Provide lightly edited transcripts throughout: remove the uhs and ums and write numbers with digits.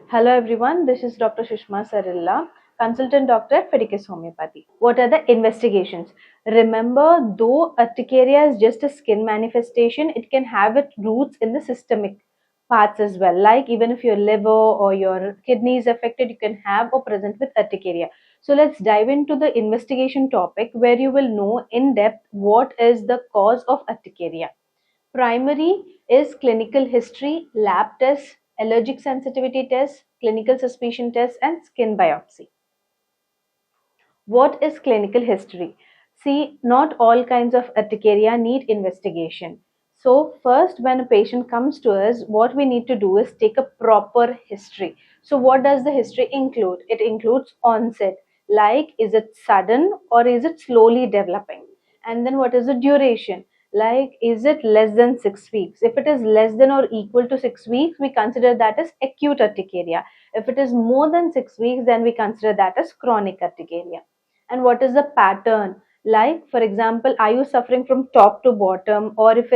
Hello everyone, this is Dr. Sushma Sarilla, consultant doctor at Fidicus Homeopathy. What are the investigations? Remember, though urticaria is just a skin manifestation, it can have its roots in the systemic parts as well. Like even if your liver or your kidney is affected, you can have or present with urticaria. So let's dive into the investigation topic where you will know in depth what is the cause of urticaria. Primary is clinical history, lab tests, allergic sensitivity tests, clinical suspicion tests, and skin biopsy. What is clinical history? See, not all kinds of urticaria need investigation. So, first, when a patient comes to us, what we need to do is take a proper history. So, what does the history include? It includes onset, like is it sudden or is it slowly developing? And then, what is the duration? Like, is it less than 6 weeks? If it is less than or equal to 6 weeks, we consider that as acute urticaria. If it is more than 6 weeks, then we consider that as chronic urticaria. And what is the pattern? Like for example, are you suffering from top to bottom, or if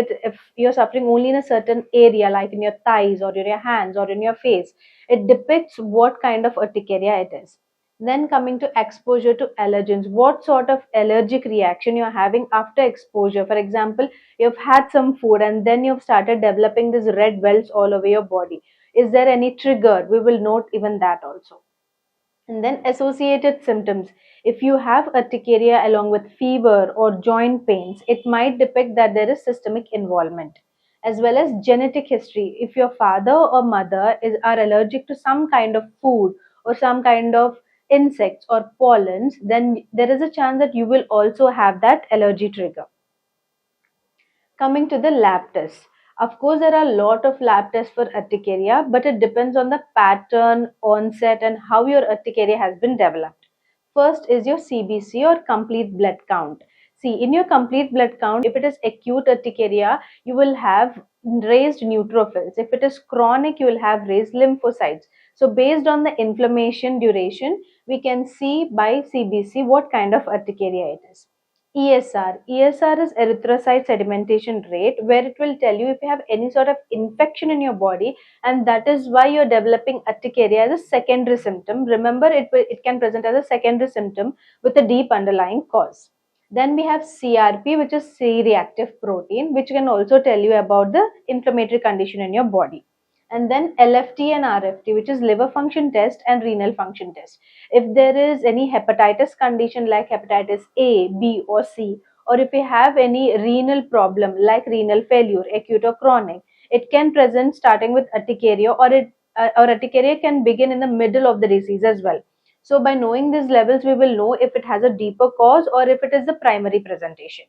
you're suffering only in a certain area like in your thighs or in your hands or in your face, it depicts what kind of urticaria it is. Then coming to exposure to allergens, what sort of allergic reaction you're having after exposure. For example, you've had some food and then you've started developing these red welts all over your body. Is there any trigger? We will note even that also. And then associated symptoms. If you have urticaria along with fever or joint pains, it might depict that there is systemic involvement. As well as genetic history. If your father or mother are allergic to some kind of food or some kind of insects or pollens, then there is a chance that you will also have that allergy trigger. Coming to the lab tests. Of course, there are a lot of lab tests for urticaria, but it depends on the pattern, onset, and how your urticaria has been developed. First is your CBC or complete blood count. See, in your complete blood count, if it is acute urticaria, you will have raised neutrophils. If it is chronic, you will have raised lymphocytes. So, based on the inflammation duration, we can see by CBC what kind of urticaria it is. ESR. ESR is erythrocyte sedimentation rate, where it will tell you if you have any sort of infection in your body, and that is why you're developing urticaria as a secondary symptom. Remember, it can present as a secondary symptom with a deep underlying cause. Then we have CRP, which is C-reactive protein, which can also tell you about the inflammatory condition in your body. And then LFT and RFT, which is liver function test and renal function test. If there is any hepatitis condition like hepatitis A, B, or C, or if you have any renal problem like renal failure, acute or chronic, it can present starting with urticaria, or urticaria can begin in the middle of the disease as well. So by knowing these levels, we will know if it has a deeper cause or if it is the primary presentation.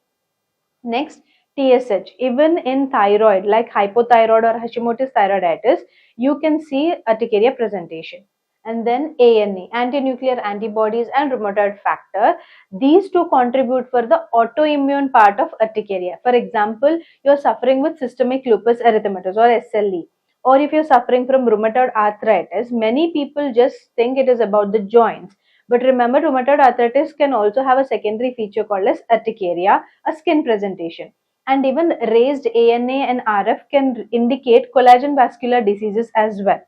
Next, TSH. Even in thyroid, like hypothyroid or Hashimoto's thyroiditis, you can see urticaria presentation. And then ANE, anti-nuclear antibodies and rheumatoid factor. These two contribute for the autoimmune part of urticaria. For example, you're suffering with systemic lupus erythematosus or SLE. Or if you're suffering from rheumatoid arthritis, many people just think it is about the joints. But remember, rheumatoid arthritis can also have a secondary feature called as urticaria, a skin presentation. And even raised ANA and RF can indicate collagen vascular diseases as well.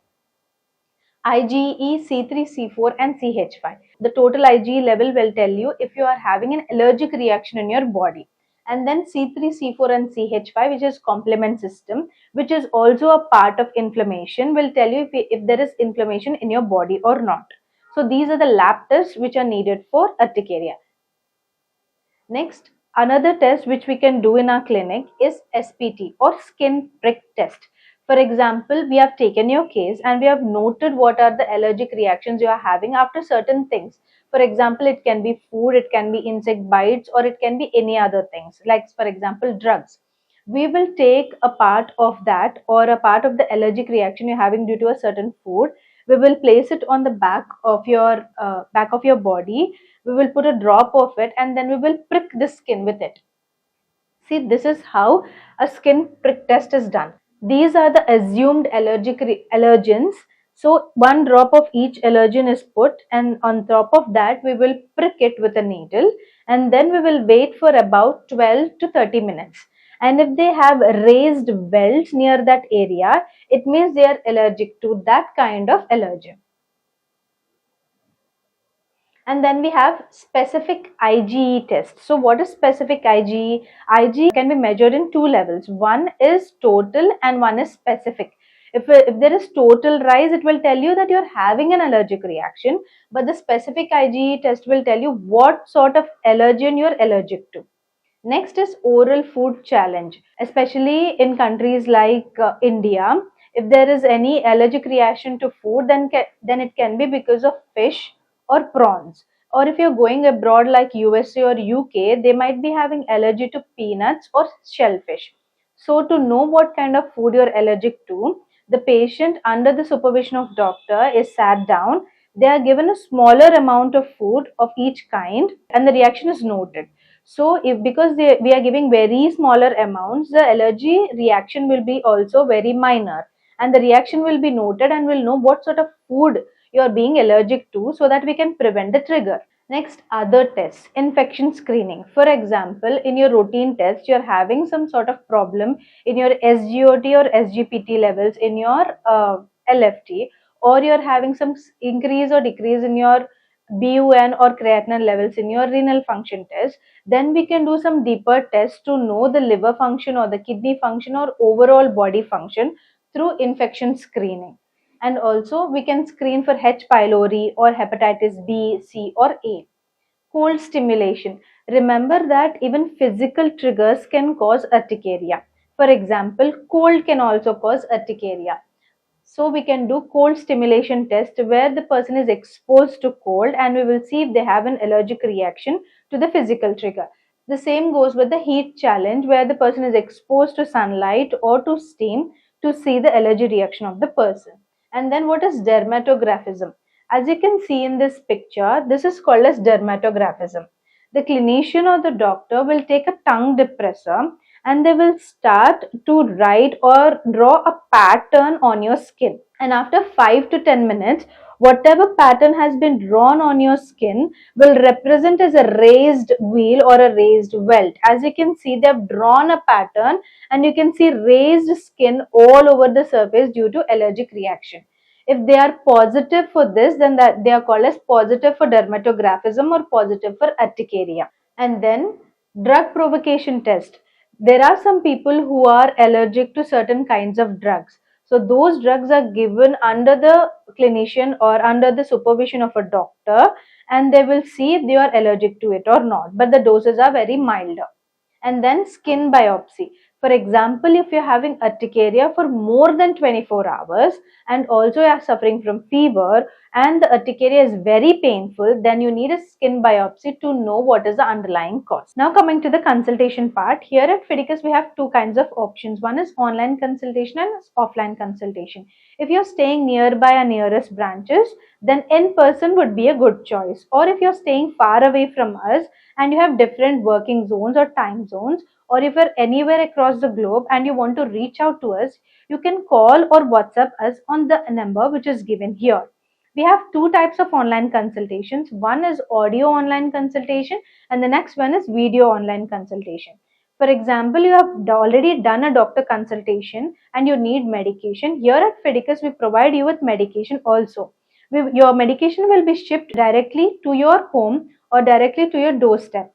IgE, C3, C4 and CH5. The total IgE level will tell you if you are having an allergic reaction in your body. And then C3, C4 and CH5, which is complement system, which is also a part of inflammation, will tell you if there is inflammation in your body or not. So these are the lab tests which are needed for urticaria. Next, another test which we can do in our clinic is SPT or skin prick test. For example, we have taken your case and we have noted what are the allergic reactions you are having after certain things. For example, it can be food, it can be insect bites, or it can be any other things, like for example, drugs. We will take a part of that or a part of the allergic reaction you're having due to a certain food. We will place it on the back of your body. We will put a drop of it and then we will prick the skin with it. See, this is how a skin prick test is done. These are the assumed allergens. So one drop of each allergen is put, and on top of that we will prick it with a needle, and then we will wait for about 12 to 30 minutes. And if they have raised welts near that area, it means they are allergic to that kind of allergen. And then we have specific IgE test. So what is specific IgE? IgE can be measured in two levels. One is total and one is specific. If there is total rise, it will tell you that you're having an allergic reaction. But the specific IgE test will tell you what sort of allergen you're allergic to. Next is oral food challenge, especially in countries like India. If there is any allergic reaction to food, then it can be because of fish or prawns. Or if you're going abroad like USA or UK, they might be having allergy to peanuts or shellfish. So to know what kind of food you're allergic to, the patient under the supervision of doctor is sat down. They are given a smaller amount of food of each kind and the reaction is noted. So if because we are giving very smaller amounts, the allergy reaction will be also very minor and the reaction will be noted and we'll know what sort of food you are being allergic to so that we can prevent the trigger. Next, other tests, infection screening. For example, in your routine test, you're having some sort of problem in your SGOT or SGPT levels in your LFT, or you're having some increase or decrease in your BUN or creatinine levels in your renal function test, then we can do some deeper tests to know the liver function or the kidney function or overall body function through infection screening. And also we can screen for H. pylori or hepatitis B, C or A. Cold stimulation. Remember that even physical triggers can cause urticaria. For example, cold can also cause urticaria. So we can do cold stimulation test where the person is exposed to cold and we will see if they have an allergic reaction to the physical trigger. The same goes with the heat challenge where the person is exposed to sunlight or to steam to see the allergy reaction of the person. And then what is dermatographism? As you can see in this picture, this is called as dermatographism. The clinician or the doctor will take a tongue depressor and they will start to write or draw a pattern on your skin. And after 5 to 10 minutes, whatever pattern has been drawn on your skin will represent as a raised wheal or a raised welt. As you can see, they have drawn a pattern and you can see raised skin all over the surface due to allergic reaction. If they are positive for this, then that they are called as positive for dermatographism or positive for urticaria. And then drug provocation test. There are some people who are allergic to certain kinds of drugs. So those drugs are given under the clinician or under the supervision of a doctor and they will see if they are allergic to it or not. But the doses are very milder. And then skin biopsy. For example, if you're having urticaria for more than 24 hours and also you're suffering from fever and the urticaria is very painful, then you need a skin biopsy to know what is the underlying cause. Now coming to the consultation part, here at Fidicus we have two kinds of options. One is online consultation and offline consultation. If you're staying nearby our nearest branches, then in person would be a good choice. Or if you're staying far away from us and you have different working zones or time zones, or if you're anywhere across the globe and you want to reach out to us, you can call or WhatsApp us on the number which is given here. We have two types of online consultations. One is audio online consultation and the next one is video online consultation. For example, you have already done a doctor consultation and you need medication. Here at Fidicus, we provide you with medication also. Your medication will be shipped directly to your home or directly to your doorstep.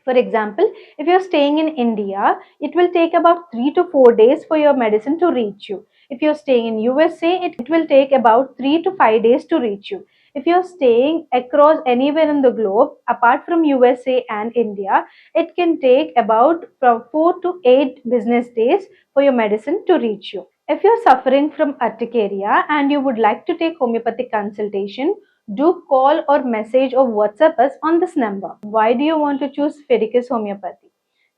For example, if you're staying in India, it will take about 3 to 4 days for your medicine to reach you. If you're staying in USA, it will take about 3 to 5 days to reach you. If you're staying across anywhere in the globe, apart from USA and India, it can take about from 4 to 8 business days for your medicine to reach you. If you're suffering from urticaria and you would like to take homeopathic consultation, do call or message or WhatsApp us on this number. Why do you want to choose Fidicus Homeopathy?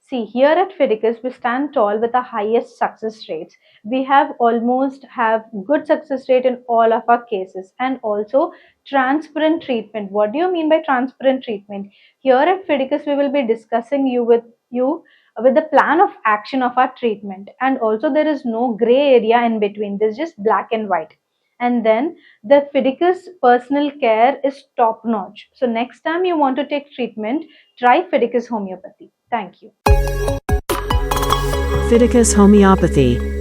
See, here at Fidicus, we stand tall with the highest success rates. We have almost have good success rate in all of our cases and also transparent treatment. What do you mean by transparent treatment? Here at Fidicus, we will be discussing with the plan of action of our treatment, and also there is no gray area in between. There's just black and white. And then the Fidicus personal care is top notch. So next time you want to take treatment, try Fidicus Homeopathy. Thank you. Fidicus Homeopathy.